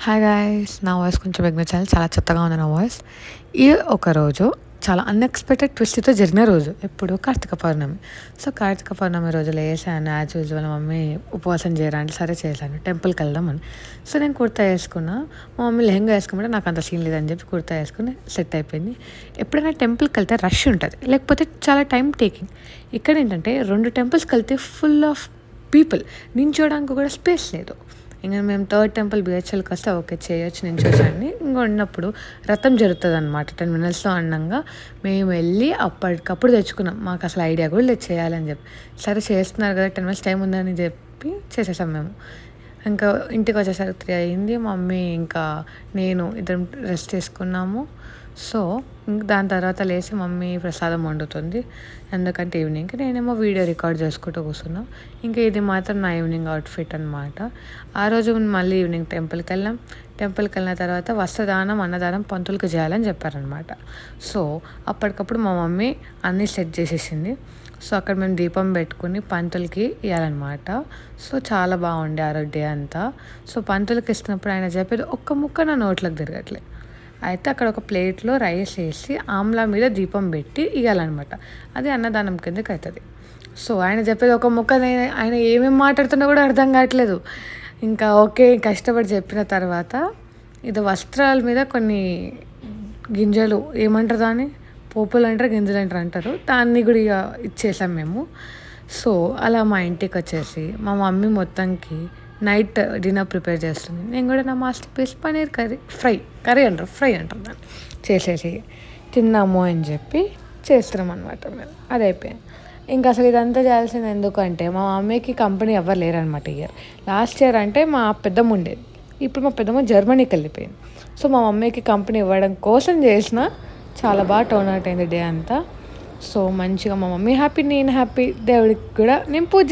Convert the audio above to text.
Hi guys, నా voice కొంచెం వినిపించాలి. చాలా చెత్తగా ఉంది నా వాయిస్. ఈ ఒకరోజు చాలా అన్ఎక్స్పెక్టెడ్ ట్విస్ట్తో జరిగిన రోజు. ఎప్పుడు కార్తీక పౌర్ణమి. సో కార్తీక పౌర్ణమి రోజు లేసాను. యాజ్ యూజువల్ మమ్మీ ఉపవాసం చేయరా అంటే సరే చేశాను, టెంపుల్కి వెళ్దామని. సో నేను కుర్తా వేసుకున్నా. మా మమ్మీ లెహంగా వేసుకోమంటే నాకు అంత సీన్ లేదని చెప్పి కుర్తా వేసుకుని సెట్ అయిపోయింది. ఎప్పుడైనా టెంపుల్కి వెళ్తే రష్ ఉంటుంది, లేకపోతే చాలా టైం టేకింగ్. ఇక్కడ ఏంటంటే 2 టెంపుల్స్కి వెళ్తే ఫుల్ ఆఫ్ పీపుల్, నించోడానికి కూడా స్పేస్ లేదు. ఇంకా మేము థర్డ్ టెంపుల్ బిహెచ్ఎల్కి వస్తే ఓకే చేయొచ్చు నించోచండి. ఇంకా ఉన్నప్పుడు రథం జరుగుతుంది అనమాట 10 minutesలో అన్నంగా. మేము వెళ్ళి అప్పటికప్పుడు తెచ్చుకున్నాం. మాకు అసలు ఐడియా కూడా లేదు చేయాలని చెప్పి. సరే చేస్తున్నారు కదా 10 minutes టైం ఉందని చెప్పి చేసేసాం మేము. ఇంకా ఇంటికి వచ్చేసరికి 3 అయింది. మమ్మీ ఇంకా నేను ఇద్దరం రెస్ట్ తీసుకున్నాము. సో దాని తర్వాత లేచి మమ్మీ ప్రసాదం వండుతుంది. ఎందుకంటే ఈవినింగ్కి నేనేమో వీడియో రికార్డ్ చేసుకుంటూ కూర్చున్నాం. ఇంకా ఇది మాత్రం నా ఈవినింగ్ అవుట్ఫిట్ అనమాట. ఆ రోజు మళ్ళీ ఈవినింగ్ టెంపుల్కి వెళ్ళిన తర్వాత వస్త్రదానం అన్నదానం పంతులకి చేయాలని చెప్పారనమాట. సో అప్పటికప్పుడు మా మమ్మీ అన్నీ సెట్ చేసేసింది. సో అక్కడ మేము దీపం పెట్టుకుని పంతులకి ఇవ్వాలన్నమాట. సో చాలా బాగుండే ఆ రోజు డే అంతా. సో పంతులకి ఇస్తున్నప్పుడు ఆయన చెప్పేది ఒక్క ముక్క నా నోట్లోకి తిరగట్లే. అయితే అక్కడ ఒక ప్లేట్లో రైస్ వేసి ఆమ్లా మీద దీపం పెట్టి ఇవ్వాలన్నమాట. అది అన్నదానం కిందకి అవుతుంది. సో ఆయన చెప్పేది ఒక ముక్క, ఆయన ఏమేమి మాట్లాడుతున్నా కూడా అర్థం కావట్లేదు. ఇంకా ఓకే కష్టపడి చెప్పిన తర్వాత ఇది వస్త్రాల మీద కొన్ని గింజలు ఏమంటారు దాన్ని, పోపులు అంటారు గింజలు అంటారు దాన్ని కూడా ఇక ఇచ్చేసాం మేము. సో అలా మా ఇంటికి వచ్చేసి మా మమ్మీ మొత్తానికి నైట్ డిన్నర్ ప్రిపేర్ చేస్తుంది. నేను కూడా నా మాస్టర్ పీస్ పన్నీర్ ఫ్రై అంటారు దాన్ని చేసేసి తిన్నాము అని చెప్పి చేస్తున్నాం అనమాట మేము. అది అయిపోయింది. ఇంకా అసలు ఇదంతా చేయాల్సింది ఎందుకంటే మా మమ్మీకి కంపెనీ ఎవరు లేరనమాట. లాస్ట్ ఇయర్ అంటే మా పెద్దమ్మ ఉండేది, ఇప్పుడు మా పెద్దమ్మ జర్మనీకి వెళ్ళిపోయింది. సో మా మమ్మీకి కంపెనీ ఇవ్వడం కోసం చేసిన చాలా బాగా టర్న్ అవుట్ అయింది డే అంతా. సో మంచిగా మా మమ్మీ హ్యాపీ, నేను హ్యాపీ, దేవుడికి కూడా నేను పూజ